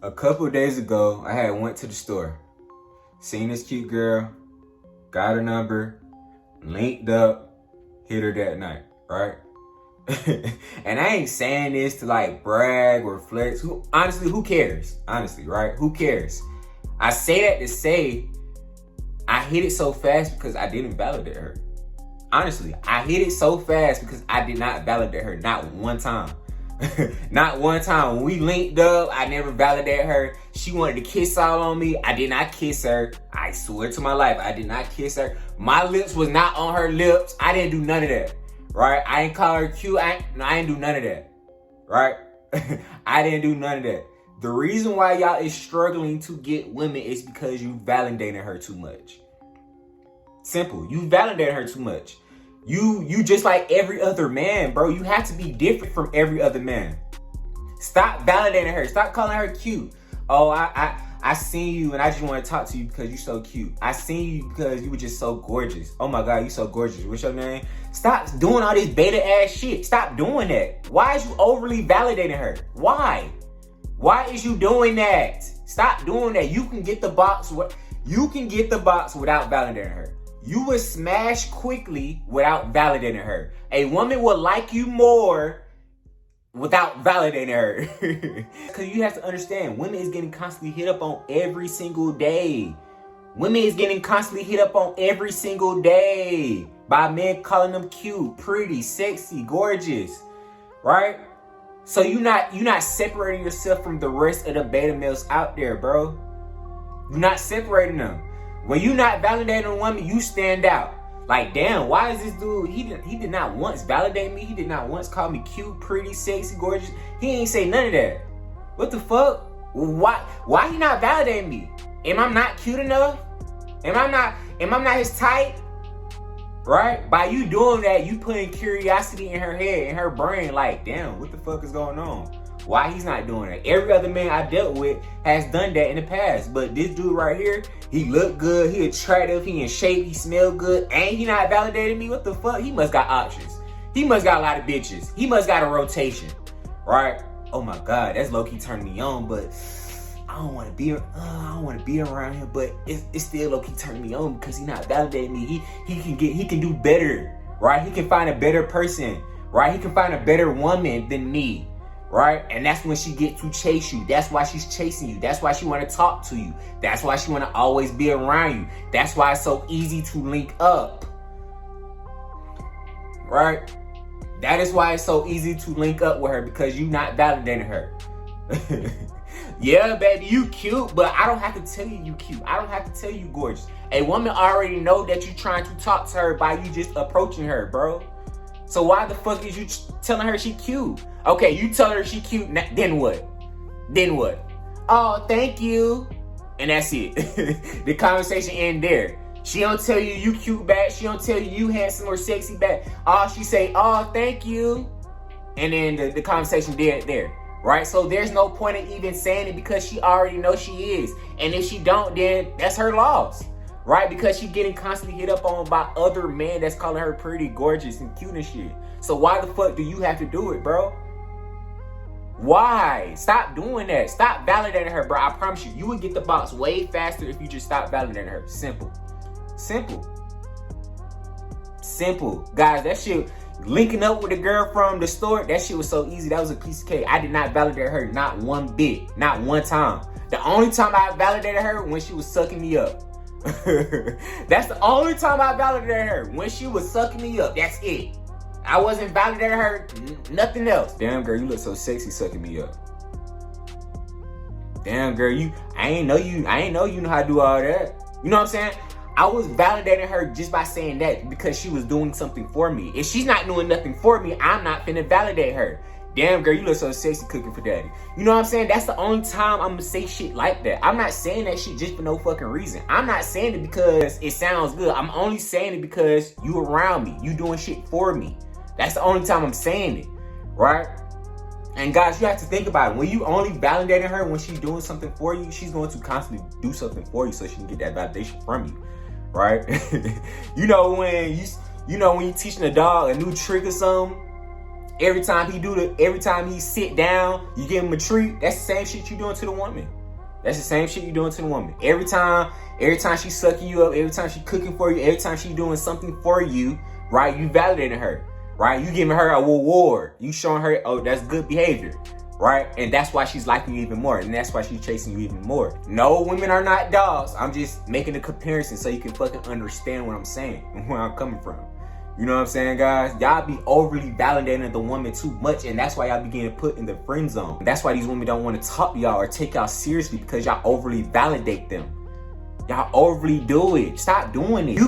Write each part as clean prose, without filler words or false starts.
A couple of days ago, I had went to the store, seen this cute girl, got her number, linked up, hit her that night, right? And I ain't saying this to like brag or flex. Honestly, who cares? Honestly, right? Who cares? I say that to say I hit it so fast because I didn't validate her. Honestly, I hit it so fast because I did not validate her, not one time. Not one time. When we linked up, I never validated her. She wanted to kiss all on me. I did not kiss her. I swear to my life, I did not kiss her. My lips was not on her lips. I didn't do none of that. Right? I ain't call her cute. I ain't do none of that. Right? I didn't do none of that. The reason why y'all is struggling to get women is because you validated her too much. Simple. You validated her too much. You just like every other man, bro. You have to be different from every other man. Stop validating her. Stop calling her cute. Oh, I seen you and I just want to talk to you because you're so cute. I seen you because you were just so gorgeous. Oh my God, you so gorgeous. What's your name? Stop doing all this beta ass shit. Stop doing that. Why is you overly validating her? Why? Why is you doing that? Stop doing that. You can get the box. You can get the box without validating her. You will smash quickly without validating her. A woman will like you more without validating her. Because you have to understand, women is getting constantly hit up on every single day. Women is getting constantly hit up on every single day by men calling them cute, pretty, sexy, gorgeous, right? So you're not separating yourself from the rest of the beta males out there, bro. You're not separating them. When you not validating a woman, you stand out. Like, damn, why is this dude, he did not once validate me. He did not once call me cute, pretty, sexy, gorgeous. He ain't say none of that. What the fuck? Why he not validating me? Am I not cute enough? Am I not his type? Right? By you doing that, you putting curiosity in her head, in her brain, like, damn, what the fuck is going on? Why he's not doing that? Every other man I dealt with has done that in the past. But this dude right here, he look good, he attractive, he in shape, he smell good, and he not validating me? What the fuck? He must got options. He must got a lot of bitches. He must got a rotation, right? Oh my God, that's low-key turning me on, but I don't want to be around him, but it's still low-key turning me on because he not validating me. He can do better, right? He can find a better person, right? He can find a better woman than me. Right? And that's when she get to chase you. That's why she's chasing you. That's why she want to talk to you. That's why she want to always be around you. That's why it's so easy to link up. Right? That is why it's so easy to link up with her, because you not validating her. Yeah, baby, you cute, but I don't have to tell you cute. I don't have to tell you gorgeous. A woman already know that you trying to talk to her by you just approaching her, bro. So why the fuck is you telling her she cute? Okay, you tell her she cute, then what? Then what? Oh, thank you. And that's it. The conversation end there. She don't tell you cute back. She don't tell you handsome or sexy back. All she say, oh, thank you. And then the conversation dead there. Right? So there's no point in even saying it because she already knows she is. And if she don't, then that's her loss. Right? Because she getting constantly hit up on by other men that's calling her pretty, gorgeous, and cute and shit. So why the fuck do you have to do it, bro? Why? Stop doing that. Stop validating her, bro. I promise you, you would get the box way faster if you just stop validating her. Simple. Simple. Simple. Guys, that shit, linking up with the girl from the store, that shit was so easy. That was a piece of cake. I did not validate her not one bit. Not one time. The only time I validated her when she was sucking me up. That's the only time I validated her, when she was sucking me up. That's it. I wasn't validating her, nothing else. Damn, girl, you look so sexy sucking me up. Damn, girl, I ain't know you know how to do all that. You know what I'm saying? I was validating her just by saying that because she was doing something for me. If she's not doing nothing for me, I'm not finna validate her. Damn, girl, you look so sexy cooking for daddy. You know what I'm saying? That's the only time I'm gonna say shit like that. I'm not saying that shit just for no fucking reason. I'm not saying it because it sounds good. I'm only saying it because you around me. You doing shit for me. That's the only time I'm saying it, right? And guys, you have to think about it. When you only validating her when she's doing something for you, she's going to constantly do something for you so she can get that validation from you, right? you know when you teaching a dog a new trick or something, Every time he sit down, you give him a treat. That's the same shit you doing to the woman. That's the same shit you doing to the woman. Every time she sucking you up, every time she cooking for you, every time she doing something for you, right? You validating her, right? You giving her a reward. You showing her, oh, that's good behavior, right? And that's why she's liking you even more, and that's why she's chasing you even more. No, women are not dogs. I'm just making a comparison so you can fucking understand what I'm saying and where I'm coming from. You know what I'm saying, guys? Y'all be overly validating the woman too much, and that's why y'all be getting put in the friend zone. That's why these women don't want to talk to y'all or take y'all seriously, because y'all overly validate them. Y'all overly do it. Stop doing it. You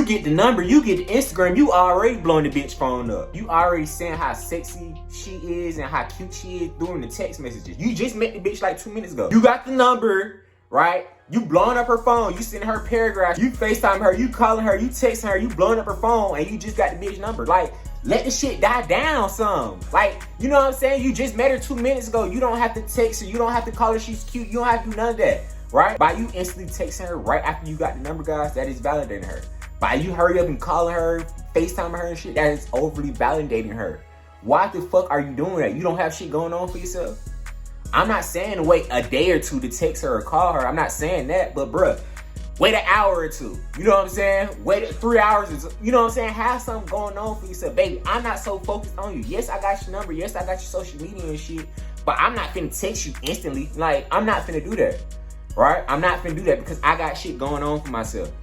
get the number, you get the Instagram, you already blowing the bitch phone up. You already saying how sexy she is and how cute she is during the text messages. You just met the bitch like 2 minutes ago. You got the number, right? You blowing up her phone, you sending her paragraphs, you FaceTime her, you calling her, you texting her, you blowing up her phone, and you just got the bitch number. Like, let the shit die down some. Like, you know what I'm saying? You just met her 2 minutes ago. You don't have to text her, you don't have to call her she's cute, you don't have to do none of that, right? By you instantly texting her right after you got the number, guys, that is validating her. By you hurry up and calling her, FaceTiming her and shit, that is overly validating her. Why the fuck are you doing that? You don't have shit going on for yourself? I'm not saying wait a day or two to text her or call her. I'm not saying that, but bruh, wait an hour or two. You know what I'm saying? Wait 3 hours. You know what I'm saying? Have something going on for yourself. Baby, I'm not so focused on you. Yes, I got your number. Yes, I got your social media and shit, but I'm not finna text you instantly. Like, I'm not finna do that, right? I'm not finna do that because I got shit going on for myself,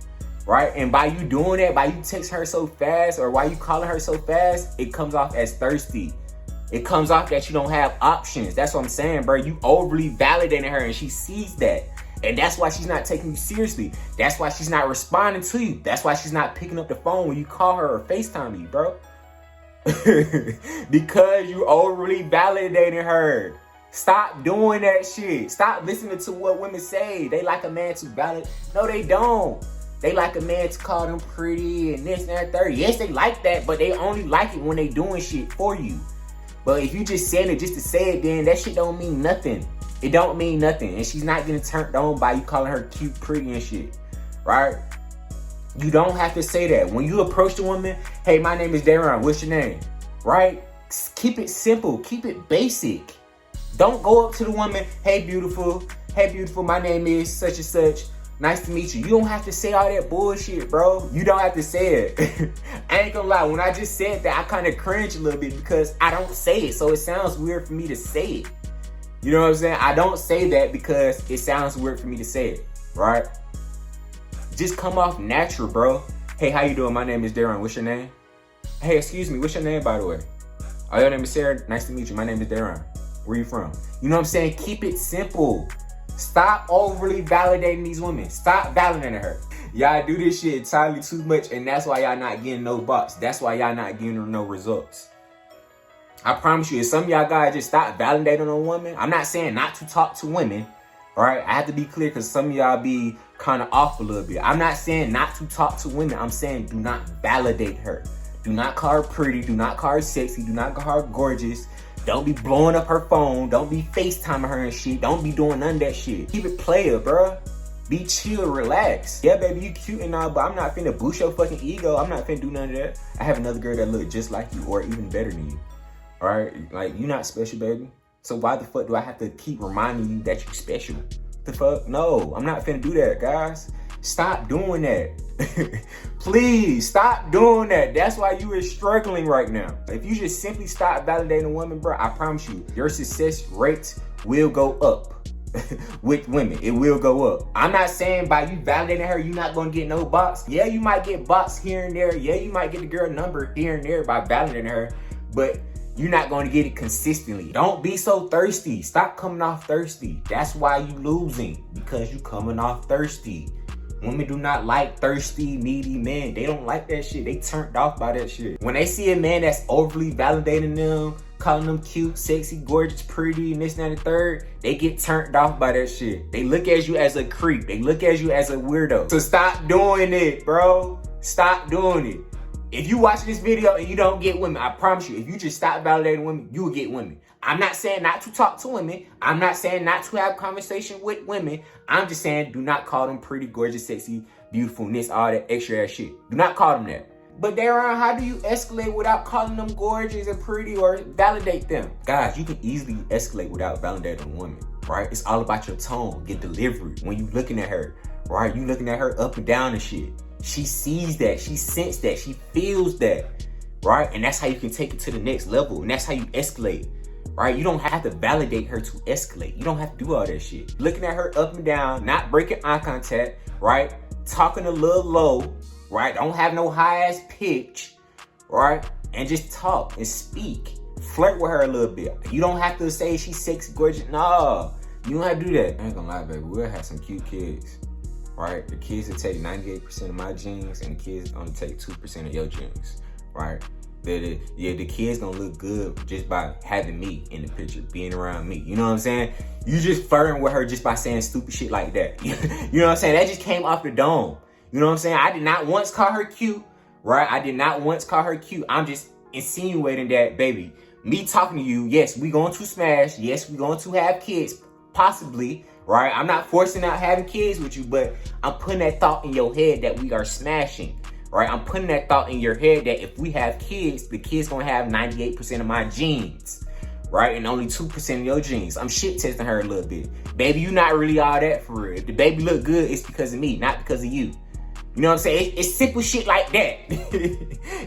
right? And by you doing that, by you text her so fast or why you calling her so fast, it comes off as thirsty. It comes off that you don't have options. That's what I'm saying, bro. You overly validating her and she sees that. And that's why she's not taking you seriously. That's why she's not responding to you. That's why she's not picking up the phone when you call her or FaceTime you, bro. Because you overly validating her. Stop doing that shit. Stop listening to what women say. They like a man to validate. No, they don't. They like a man to call them pretty and this and that third. Yes, they like that, but they only like it when they doing shit for you. But if you just saying it just to say it, then that shit don't mean nothing. It don't mean nothing. And she's not getting turned on by you calling her cute, pretty and shit, right? You don't have to say that. When you approach the woman, hey, my name is Darren, what's your name, right? Keep it simple. Keep it basic. Don't go up to the woman, hey, beautiful, my name is such and such. Nice to meet you. You don't have to say all that bullshit, bro. You don't have to say it. I ain't gonna lie. When I just said that, I kind of cringe a little bit because I don't say it. So it sounds weird for me to say it. You know what I'm saying? I don't say that because it sounds weird for me to say it, right? Just come off natural, bro. Hey, how you doing? My name is Darren. What's your name? Hey, excuse me. What's your name, by the way? Oh, your name is Sarah. Nice to meet you. My name is Darren. Where you from? You know what I'm saying? Keep it simple. Stop overly validating these women. Stop validating her. Y'all do this shit entirely too much, and that's why y'all not getting no bucks. That's why y'all not getting no results. I promise you, if some of y'all guys just stop validating a woman, I'm not saying not to talk to women, all right? I have to be clear because some of y'all be kind of off a little bit. I'm not saying not to talk to women. I'm saying do not validate her. Do not call her pretty. Do not call her sexy. Do not call her gorgeous. Don't be blowing up her phone. Don't be FaceTiming her and shit. Don't be doing none of that shit. Keep it player, bro. Be chill, relax. Yeah, baby, you cute and all, but I'm not finna boost your fucking ego. I'm not finna do none of that. I have another girl that look just like you or even better than you. All right? Like, you not special, baby. So why the fuck do I have to keep reminding you that you special? The fuck? No, I'm not finna do that, guys. Stop doing that. Please stop doing that. That's why you are struggling right now. If you just simply stop validating a woman, bro, I promise you, your success rates will go up with women. It will go up. I'm not saying by you validating her, you're not going to get no box. Yeah, you might get box here and there. Yeah, you might get the girl number here and there by validating her, but you're not going to get it consistently. Don't be so thirsty. Stop coming off thirsty. That's why you losing, because you coming off thirsty. Women do not like thirsty, needy men. They don't like that shit. They turned off by that shit. When they see a man that's overly validating them, calling them cute, sexy, gorgeous, pretty, and this, and that, and the third, they get turned off by that shit. They look at you as a creep. They look at you as a weirdo. So stop doing it, bro. Stop doing it. If you watch this video and you don't get women, I promise you, if you just stop validating women, you will get women. I'm not saying not to talk to women. I'm not saying not to have conversation with women. I'm just saying do not call them pretty, gorgeous, sexy, beautifulness, all that extra ass shit. Do not call them that. But Darren, how do you escalate without calling them gorgeous and pretty or validate them? Guys, you can easily escalate without validating a woman, right? It's all about your tone, your delivery. When you looking at her, right? You looking at her up and down and shit. She sees that, she senses that, she feels that, right? And that's how you can take it to the next level. And that's how you escalate, right? You don't have to validate her to escalate. You don't have to do all that shit. Looking at her up and down, not breaking eye contact, right? Talking a little low, right? Don't have no high ass pitch, right? And just talk and speak. Flirt with her a little bit. You don't have to say she's sexy, gorgeous. No, you don't have to do that. I ain't gonna lie, baby. We'll have some cute kids, right? The kids will take 98% of my genes, and the kids only take 2% of your genes, right? The kids gonna look good just by having me in the picture, being around me. You know what I'm saying? You just flirting with her just by saying stupid shit like that. You know what I'm saying? That just came off the dome. You know what I'm saying? I did not once call her cute, right? I did not once call her cute. I'm just insinuating that, baby, me talking to you, yes, we going to smash. Yes, we going to have kids, possibly, right? I'm not forcing out having kids with you, but I'm putting that thought in your head that we are smashing, right? I'm putting that thought in your head that if we have kids, the kids gonna have 98% of my genes, right? And only 2% of your genes. I'm shit testing her a little bit. Baby, you not really all that for real. If the baby look good, it's because of me, not because of you. You know what I'm saying? It's simple shit like that.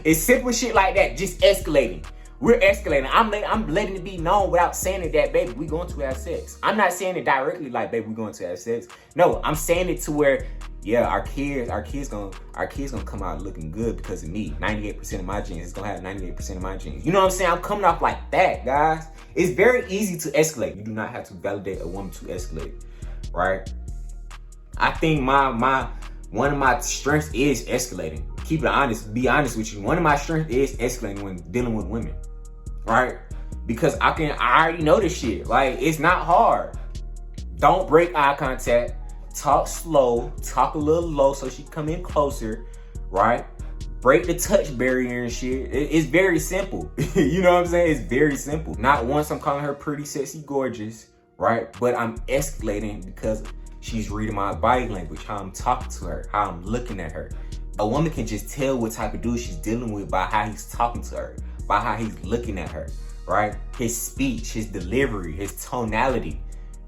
It's simple shit like that, just escalating. We're escalating. I'm letting it be known without saying it that, baby, we going to have sex. I'm not saying it directly like, baby, we going to have sex. No, I'm saying it to where, yeah, our kids gonna come out looking good because of me. 98% of my genes. It's gonna have 98% of my genes. You know what I'm saying? I'm coming off like that, guys. It's very easy to escalate. You do not have to validate a woman to escalate, right? I think one of my strengths is escalating. Keep it honest, be honest with you. One of my strengths is escalating when dealing with women, right? Because I already know this shit. Like, it's not hard. Don't break eye contact. Talk slow. Talk a little low so she come in closer, right? Break the touch barrier and shit. It's very simple. You know what I'm saying? It's very simple. Not once I'm calling her pretty, sexy, gorgeous, right? But I'm escalating because she's reading my body language, how I'm talking to her, how I'm looking at her. A woman can just tell what type of dude she's dealing with by how he's talking to her, by how he's looking at her, right? His speech, his delivery, his tonality,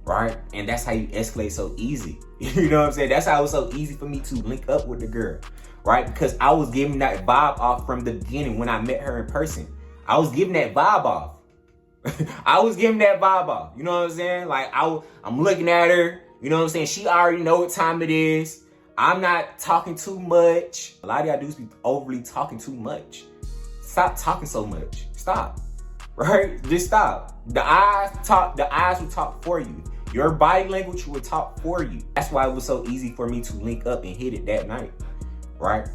right? And that's how you escalate so easy. You know what I'm saying? That's how it was so easy for me to link up with the girl, right? Because I was giving that vibe off from the beginning when I met her in person. I was giving that vibe off. I was giving that vibe off. You know what I'm saying? Like, I'm looking at her. You know what I'm saying? She already know what time it is. I'm not talking too much. A lot of y'all dudes be overly talking too much. Stop talking so much. Stop. Right? Just stop. The eyes will talk for you. Your body language will talk for you. That's why it was so easy for me to link up and hit it that night. Right?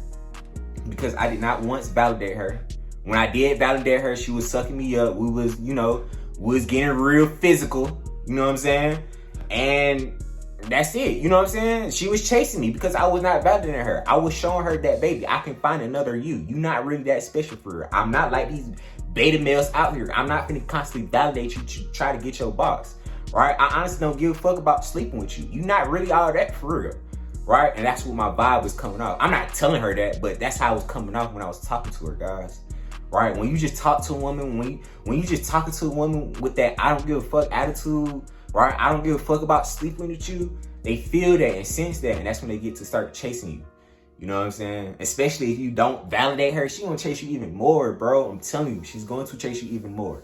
Because I did not once validate her. When I did validate her, she was sucking me up. We was getting real physical. You know what I'm saying? And that's it. You know what I'm saying? She was chasing me because I was not validating her. I was showing her that, baby, I can find another you. You're not really that special for her. I'm not like these beta males out here. I'm not going to constantly validate you to try to get your box. Right? I honestly don't give a fuck about sleeping with you. You're not really all that for real. Right? And that's what my vibe was coming off. I'm not telling her that, but that's how it was coming off when I was talking to her, guys. Right? When you just talk to a woman, when you just talking to a woman with that I don't give a fuck attitude, right? I don't give a fuck about sleeping with you. They feel that and sense that, and that's when they get to start chasing you. You know what I'm saying? Especially if you don't validate her, she's gonna chase you even more, bro. I'm telling you, she's going to chase you even more.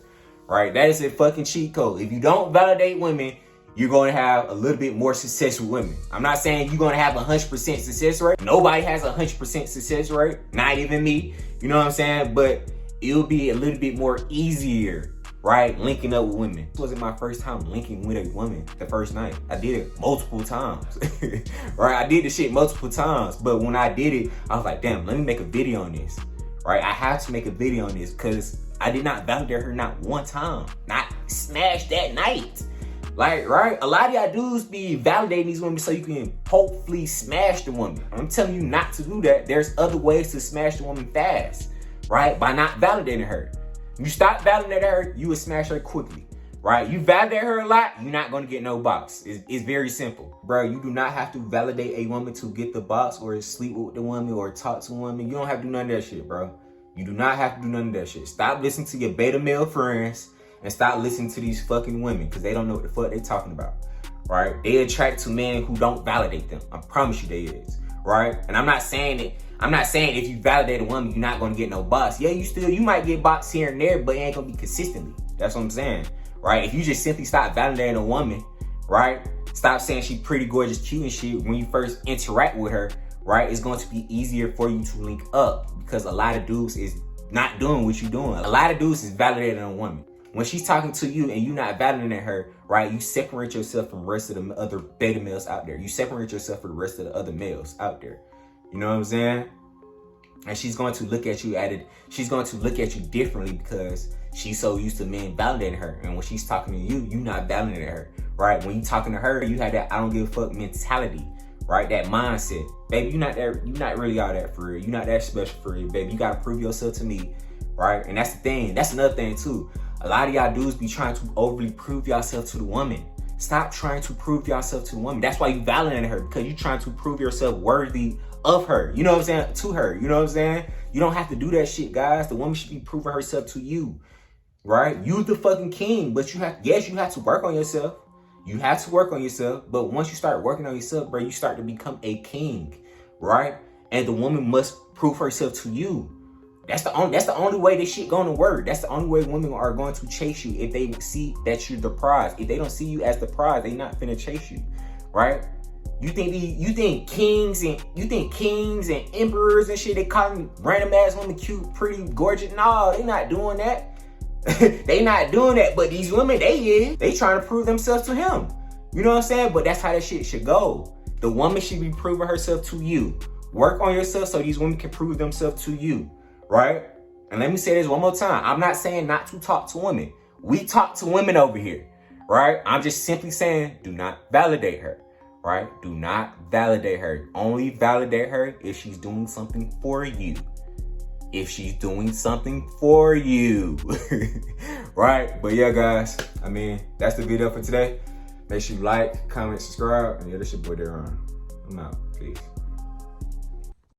Right? That is a fucking cheat code. If you don't validate women, you're going to have a little bit more success with women. I'm not saying you're going to have 100% success rate. Nobody has 100% success rate. Not even me. You know what I'm saying? But it'll be a little bit more easier, right? Linking up with women. This wasn't my first time linking with a woman the first night. I did it multiple times, right? I did the shit multiple times. But when I did it, I was like, damn, let me make a video on this, right? I have to make a video on this because I did not validate her not one time. Not smash that night. Like, right? A lot of y'all dudes be validating these women so you can hopefully smash the woman. I'm telling you not to do that. There's other ways to smash the woman fast, right? By not validating her. You stop validating her, you will smash her quickly, right? You validate her a lot, you're not gonna get no box. It's very simple. Bro, you do not have to validate a woman to get the box or sleep with the woman or talk to a woman. You don't have to do none of that shit, bro. You do not have to do none of that shit. Stop listening to your beta male friends and stop listening to these fucking women because they don't know what the fuck they talking about, right? They attract to men who don't validate them. I promise you they is, right? And I'm not saying if you validate a woman, you're not gonna get no box. Yeah, you might get box here and there, but it ain't gonna be consistently. That's what I'm saying, right? If you just simply stop validating a woman, right? Stop saying she pretty, gorgeous, cute and shit when you first interact with her, right? It's going to be easier for you to link up because a lot of dudes is not doing what you're doing. A lot of dudes is validating a woman. When she's talking to you and you're not validating her, right? You separate yourself from the rest of the other beta males out there. You separate yourself from the rest of the other males out there. You know what I'm saying? And she's going to look at you she's going to look at you differently because she's so used to men validating her. And when she's talking to you, you're not validating her, right? When you talking to her, you have that I don't give a fuck mentality, right? That mindset. Baby, you're not really all that for real. You're not that special for real, baby. You gotta prove yourself to me, right? And that's the thing. That's another thing too. A lot of y'all dudes be trying to overly prove yourself to the woman. Stop trying to prove yourself to the woman. That's why you validating her, because you're trying to prove yourself worthy of her. You know what I'm saying? To her. You know what I'm saying? You don't have to do that shit, guys. The woman should be proving herself to you, right? You the fucking king, but you have to work on yourself. You have to work on yourself, but once you start working on yourself, bro, you start to become a king, right? And the woman must prove herself to you. That's the only way this shit gonna work. That's the only way women are going to chase you if they see that you're the prize. If they don't see you as the prize, they not finna chase you, right? You think kings and emperors and shit, they call them random ass women cute, pretty, gorgeous? No, they not doing that. They not doing that, but these women, they trying to prove themselves to him. You know what I'm saying? But that's how that shit should go. The woman should be proving herself to you. Work on yourself so these women can prove themselves to you, right? And let me say this one more time. I'm not saying not to talk to women. We talk to women over here, right? I'm just simply saying do not validate her, right? Do not validate her. Only validate her if she's doing something for you. If she's doing something for you, right? But yeah, guys, I mean, that's the video for today. Make sure you like, comment, subscribe, and yeah, this your boy Deron. I'm out. Peace.